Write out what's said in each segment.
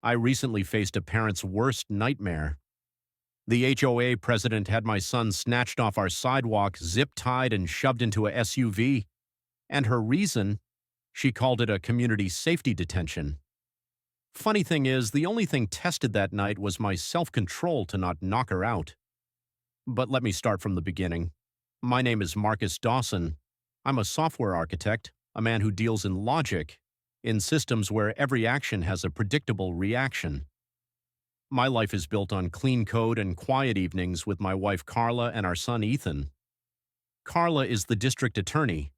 I recently faced a parent's worst nightmare. The HOA president had my son snatched off our sidewalk, zip-tied, and shoved into a SUV. And her reason? She called it a community safety detention. Funny thing is, the only thing tested that night was my self-control to not knock her out. But let me start from the beginning. My name is Marcus Dawson. I'm a software architect, a man who deals in logic, in systems where every action has a predictable reaction. My life is built on clean code and quiet evenings with my wife Carla and our son Ethan. Carla is the district attorney.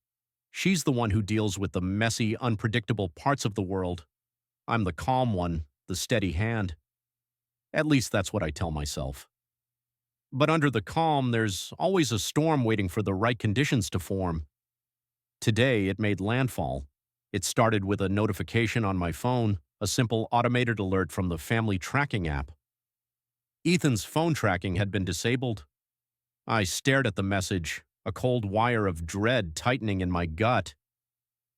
She's the one who deals with the messy, unpredictable parts of the world. I'm the calm one, the steady hand. At least that's what I tell myself. But under the calm, there's always a storm waiting for the right conditions to form. Today, it made landfall. It started with a notification on my phone, a simple automated alert from the family tracking app. Ethan's phone tracking had been disabled. I stared at the message, a cold wire of dread tightening in my gut.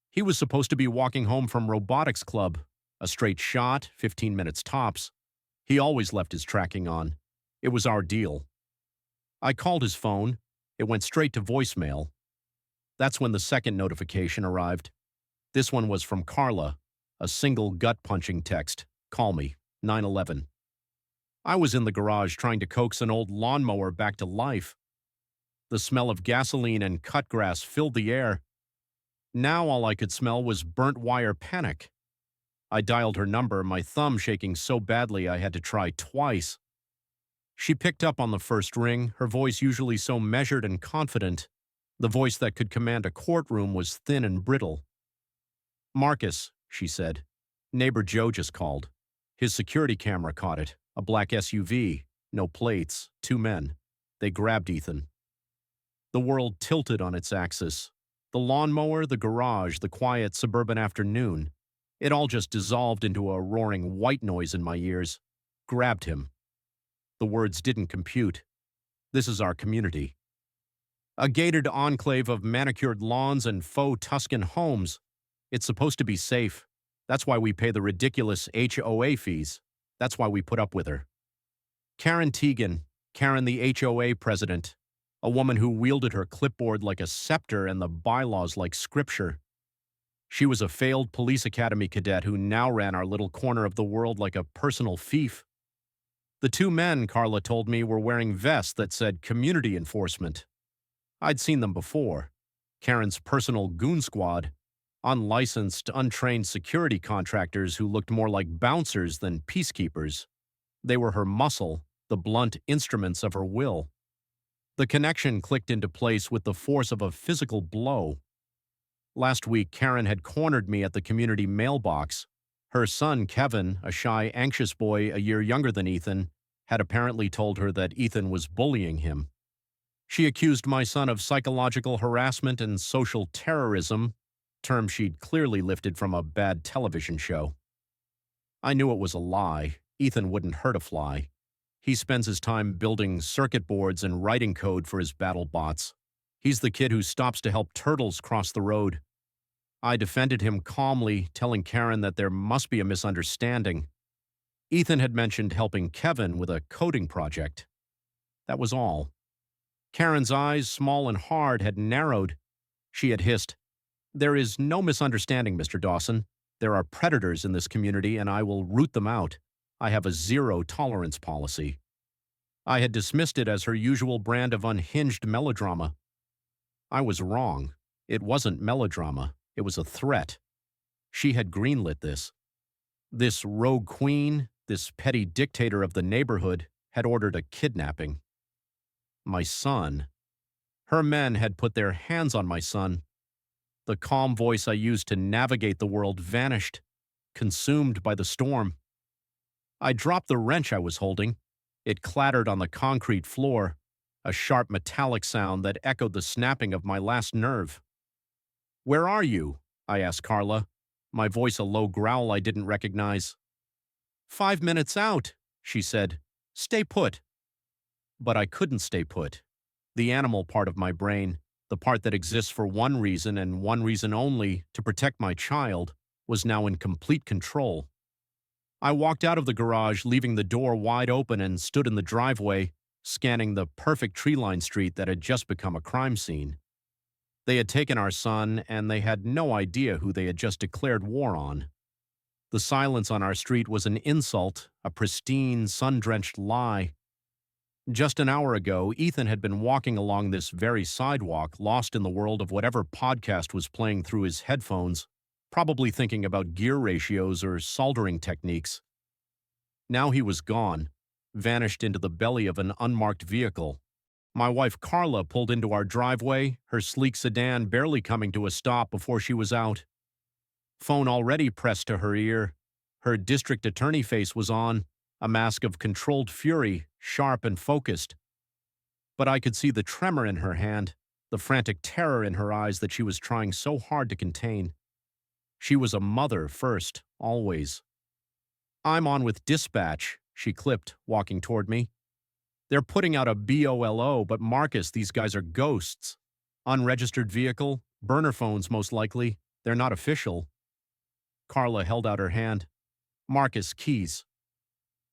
He was supposed to be walking home from robotics club, a straight shot, 15 minutes tops. He always left his tracking on. It was our deal. I called his phone. It went straight to voicemail. That's when the second notification arrived. This one was from Carla, a single gut-punching text. Call me, 911. I was in the garage trying to coax an old lawnmower back to life. The smell of gasoline and cut grass filled the air. Now all I could smell was burnt wire panic. I dialed her number, my thumb shaking so badly I had to try twice. She picked up on the first ring, her voice usually so measured and confident. The voice that could command a courtroom was thin and brittle. Marcus, she said. Neighbor Joe just called. His security camera caught it. A black SUV. No plates. 2 men. They grabbed Ethan. The world tilted on its axis. The lawnmower, the garage, the quiet suburban afternoon. It all just dissolved into a roaring white noise in my ears. Grabbed him. The words didn't compute. This is our community. A gated enclave of manicured lawns and faux Tuscan homes. It's supposed to be safe. That's why we pay the ridiculous HOA fees. That's why we put up with her. Karen Teagan, Karen the HOA president, a woman who wielded her clipboard like a scepter and the bylaws like scripture. She was a failed police academy cadet who now ran our little corner of the world like a personal fief. The 2 men, Carla told me, were wearing vests that said community enforcement. I'd seen them before. Karen's personal goon squad. Unlicensed, untrained security contractors who looked more like bouncers than peacekeepers. They were her muscle, the blunt instruments of her will. The connection clicked into place with the force of a physical blow. Last week, Karen had cornered me at the community mailbox. Her son, Kevin, a shy, anxious boy a year younger than Ethan, had apparently told her that Ethan was bullying him. She accused my son of psychological harassment and social terrorism, terms she'd clearly lifted from a bad television show. I knew it was a lie. Ethan wouldn't hurt a fly. He spends his time building circuit boards and writing code for his battle bots. He's the kid who stops to help turtles cross the road. I defended him calmly, telling Karen that there must be a misunderstanding. Ethan had mentioned helping Kevin with a coding project. That was all. Karen's eyes, small and hard, had narrowed. She had hissed, "There is no misunderstanding, Mr. Dawson. There are predators in this community, and I will root them out. I have a zero-tolerance policy." I had dismissed it as her usual brand of unhinged melodrama. I was wrong. It wasn't melodrama. It was a threat. She had greenlit this. This rogue queen, this petty dictator of the neighborhood, had ordered a kidnapping. My son. Her men had put their hands on my son. The calm voice I used to navigate the world vanished, consumed by the storm. I dropped the wrench I was holding. It clattered on the concrete floor, a sharp metallic sound that echoed the snapping of my last nerve. "Where are you?" I asked Carla, my voice a low growl I didn't recognize. "5 minutes out," she said. "Stay put." But I couldn't stay put. The animal part of my brain, the part that exists for one reason and one reason only, to protect my child, was now in complete control. I walked out of the garage, leaving the door wide open, and stood in the driveway, scanning the perfect tree-lined street that had just become a crime scene. They had taken our son, and they had no idea who they had just declared war on. The silence on our street was an insult, a pristine, sun-drenched lie. Just an hour ago, Ethan had been walking along this very sidewalk, lost in the world of whatever podcast was playing through his headphones, probably thinking about gear ratios or soldering techniques. Now he was gone, vanished into the belly of an unmarked vehicle. My wife Carla pulled into our driveway, her sleek sedan barely coming to a stop before she was out. Phone already pressed to her ear. Her district attorney face was on, a mask of controlled fury, sharp and focused. But I could see the tremor in her hand, the frantic terror in her eyes that she was trying so hard to contain. She was a mother first, always. "I'm on with dispatch," she clipped, walking toward me. "They're putting out a BOLO, but Marcus, these guys are ghosts. Unregistered vehicle, burner phones most likely. They're not official." Carla held out her hand. "Marcus, keys."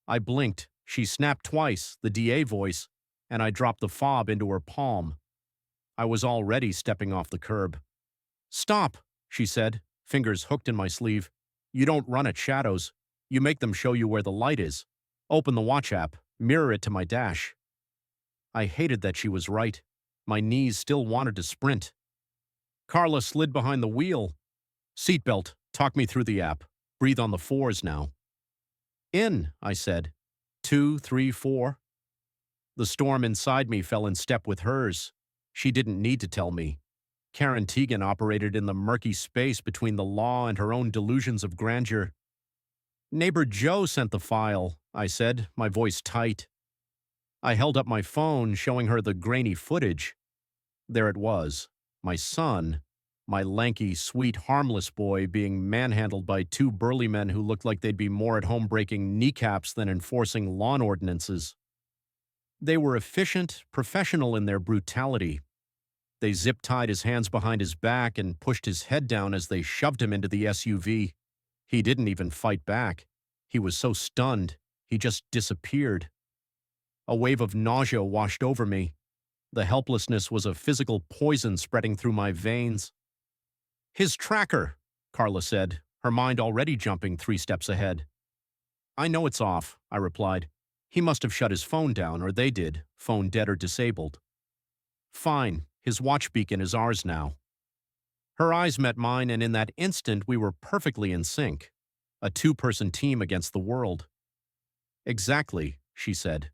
I blinked. She snapped twice, the DA voice, and I dropped the fob into her palm. I was already stepping off the curb. "Stop," she said, fingers hooked in my sleeve. "You don't run at shadows. You make them show you where the light is. Open the watch app, mirror it to my dash." I hated that she was right. My knees still wanted to sprint. Carla slid behind the wheel. "Seatbelt, talk me through the app. Breathe on the fours now." "In," I said. 2, 3, 4. The storm inside me fell in step with hers. She didn't need to tell me. Karen Teagan operated in the murky space between the law and her own delusions of grandeur. "Neighbor Joe sent the file," I said, my voice tight. I held up my phone, showing her the grainy footage. There it was, my son, my lanky, sweet, harmless boy being manhandled by two burly men who looked like they'd be more at home breaking kneecaps than enforcing lawn ordinances. They were efficient, professional in their brutality. They zip-tied his hands behind his back and pushed his head down as they shoved him into the SUV. He didn't even fight back. He was so stunned, he just disappeared. A wave of nausea washed over me. The helplessness was a physical poison spreading through my veins. "His tracker," Carla said, her mind already jumping 3 steps ahead. "I know it's off," I replied. "He must have shut his phone down, or they did, phone dead or disabled." "Fine, his watch beacon is ours now." Her eyes met mine, and in that instant we were perfectly in sync. A 2-person team against the world. "Exactly," she said.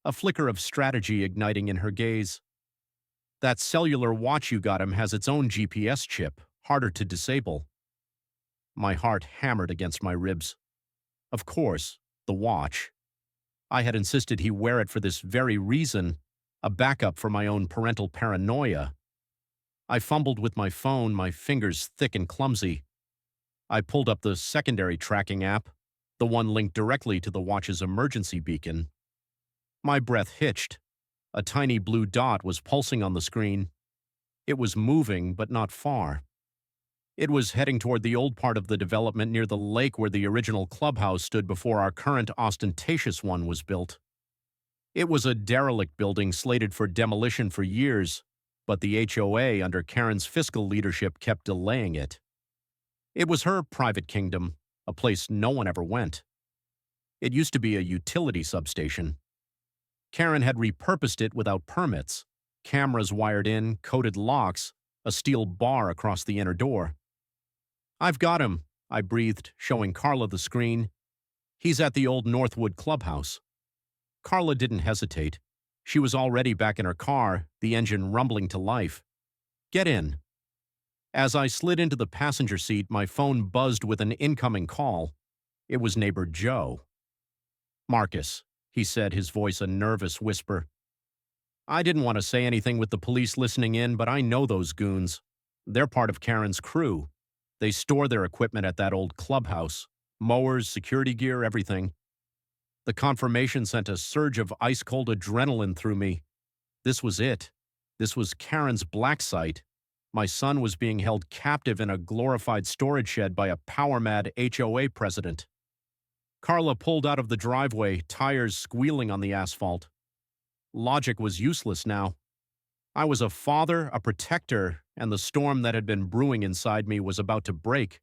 A flicker of strategy igniting in her gaze. "That cellular watch you got him has its own GPS chip, harder to disable." My heart hammered against my ribs. Of course, the watch. I had insisted he wear it for this very reason, a backup for my own parental paranoia. I fumbled with my phone, my fingers thick and clumsy. I pulled up the secondary tracking app, the one linked directly to the watch's emergency beacon. My breath hitched. A tiny blue dot was pulsing on the screen. It was moving, but not far. It was heading toward the old part of the development near the lake where the original clubhouse stood before our current ostentatious one was built. It was a derelict building slated for demolition for years, but the HOA under Karen's fiscal leadership kept delaying it. It was her private kingdom, a place no one ever went. It used to be a utility substation. Karen had repurposed it without permits, cameras wired in, coded locks, a steel bar across the inner door. "I've got him," I breathed, showing Carla the screen. "He's at the old Northwood clubhouse." Carla didn't hesitate. She was already back in her car, the engine rumbling to life. "Get in." As I slid into the passenger seat, my phone buzzed with an incoming call. It was neighbor Joe. "Marcus," he said, his voice a nervous whisper. "I didn't want to say anything with the police listening in, but I know those goons. They're part of Karen's crew. They store their equipment at that old clubhouse. Mowers, security gear, everything." The confirmation sent a surge of ice-cold adrenaline through me. This was it. This was Karen's black site. My son was being held captive in a glorified storage shed by a power-mad HOA president. Carla pulled out of the driveway, tires squealing on the asphalt. Logic was useless now. I was a father, a protector, and the storm that had been brewing inside me was about to break.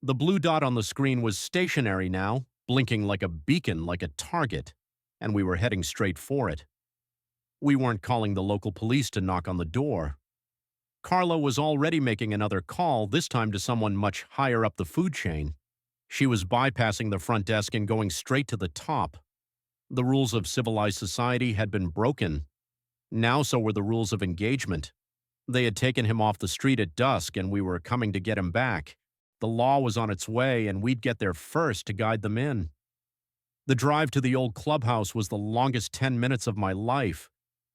The blue dot on the screen was stationary now, blinking like a beacon, like a target, and we were heading straight for it. We weren't calling the local police to knock on the door. Carla was already making another call, this time to someone much higher up the food chain. She was bypassing the front desk and going straight to the top. The rules of civilized society had been broken. Now so were the rules of engagement. They had taken him off the street at dusk, and we were coming to get him back. The law was on its way, and we'd get there first to guide them in. The drive to the old clubhouse was the longest 10 minutes of my life.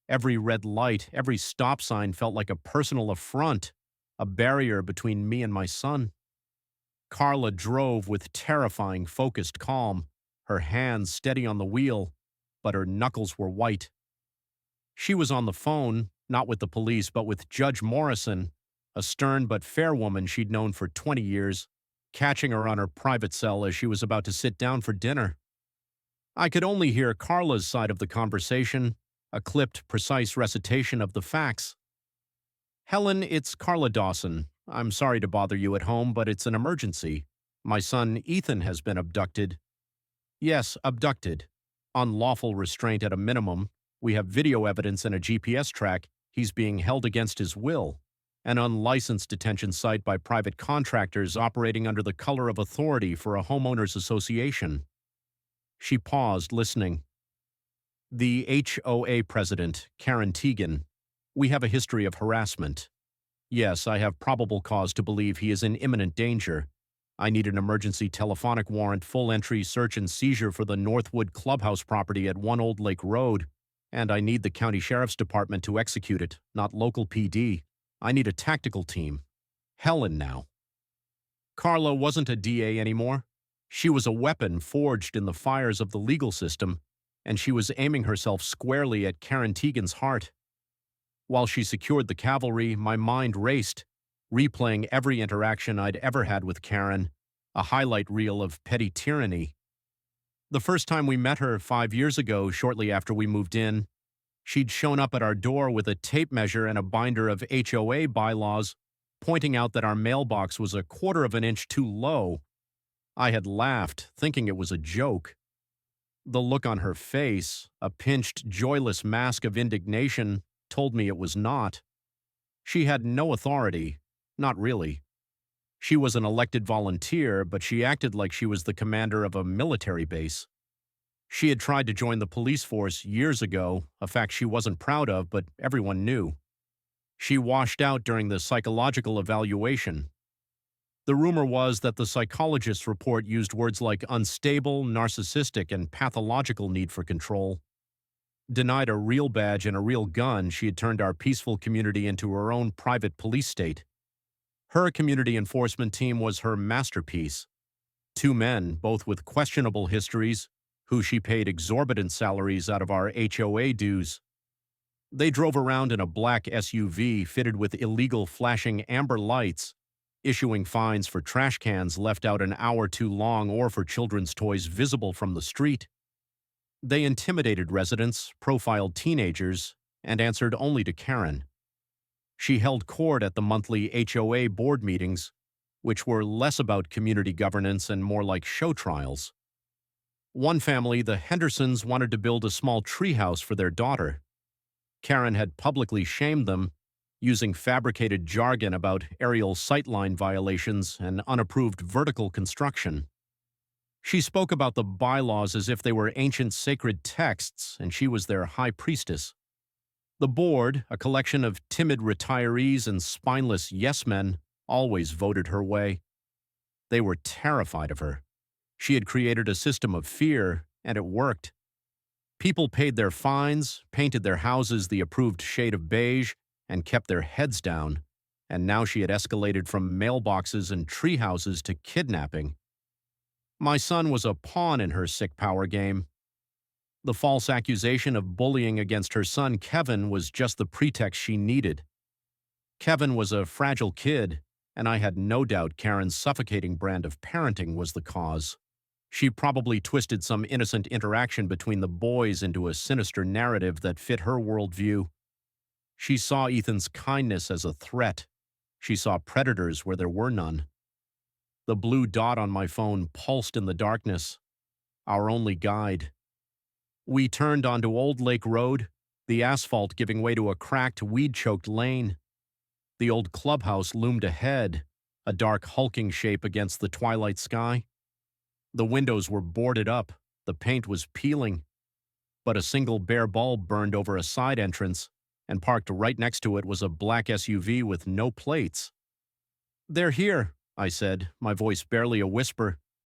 Every red light, every stop sign felt like a personal affront, a barrier between me and my son. Carla drove with terrifying, focused calm, her hands steady on the wheel, but her knuckles were white. She was on the phone, not with the police, but with Judge Morrison, a stern but fair woman she'd known for 20 years, catching her on her private cell as she was about to sit down for dinner. I could only hear Carla's side of the conversation, a clipped, precise recitation of the facts. "Helen, it's Carla Dawson. I'm sorry to bother you at home, but it's an emergency. My son Ethan has been abducted." "Yes, abducted. Unlawful restraint at a minimum. We have video evidence and a GPS track. He's being held against his will. An unlicensed detention site by private contractors operating under the color of authority for a homeowners association." She paused, listening. "The HOA president, Karen Teagan. We have a history of harassment. Yes, I have probable cause to believe he is in imminent danger. I need an emergency telephonic warrant, full entry, search and seizure for the Northwood Clubhouse property at 1 Old Lake Road, and I need the county sheriff's department to execute it, not local PD. I need a tactical team. Helen now." Carla wasn't a DA anymore. She was a weapon forged in the fires of the legal system, and she was aiming herself squarely at Karen Teagan's heart. While she secured the cavalry, my mind raced, replaying every interaction I'd ever had with Karen, a highlight reel of petty tyranny. The first time we met her 5 years ago, shortly after we moved in, she'd shown up at our door with a tape measure and a binder of HOA bylaws, pointing out that our mailbox was a 1/4 of an inch too low. I had laughed, thinking it was a joke. The look on her face, a pinched, joyless mask of indignation, told me it was not. She had no authority, not really. She was an elected volunteer, but she acted like she was the commander of a military base. She had tried to join the police force years ago, a fact she wasn't proud of, but everyone knew. She washed out during the psychological evaluation. The rumor was that the psychologist's report used words like unstable, narcissistic, and pathological need for control. Denied a real badge and a real gun, she had turned our peaceful community into her own private police state. Her community enforcement team was her masterpiece. 2 men, both with questionable histories, who she paid exorbitant salaries out of our HOA dues. They drove around in a black SUV fitted with illegal flashing amber lights, issuing fines for trash cans left out an hour too long or for children's toys visible from the street. They intimidated residents, profiled teenagers, and answered only to Karen. She held court at the monthly HOA board meetings, which were less about community governance and more like show trials. One family, the Hendersons, wanted to build a small treehouse for their daughter. Karen had publicly shamed them, using fabricated jargon about aerial sightline violations and unapproved vertical construction. She spoke about the bylaws as if they were ancient sacred texts, and she was their high priestess. The board, a collection of timid retirees and spineless yes-men, always voted her way. They were terrified of her. She had created a system of fear, and it worked. People paid their fines, painted their houses the approved shade of beige, and kept their heads down, and now she had escalated from mailboxes and treehouses to kidnapping. My son was a pawn in her sick power game. The false accusation of bullying against her son Kevin was just the pretext she needed. Kevin was a fragile kid, and I had no doubt Karen's suffocating brand of parenting was the cause. She probably twisted some innocent interaction between the boys into a sinister narrative that fit her worldview. She saw Ethan's kindness as a threat. She saw predators where there were none. The blue dot on my phone pulsed in the darkness, our only guide. We turned onto Old Lake Road, the asphalt giving way to a cracked, weed-choked lane. The old clubhouse loomed ahead, a dark hulking shape against the twilight sky. The windows were boarded up, the paint was peeling, but a single bare bulb burned over a side entrance, and parked right next to it was a black SUV with no plates. "They're here," I said, my voice barely a whisper,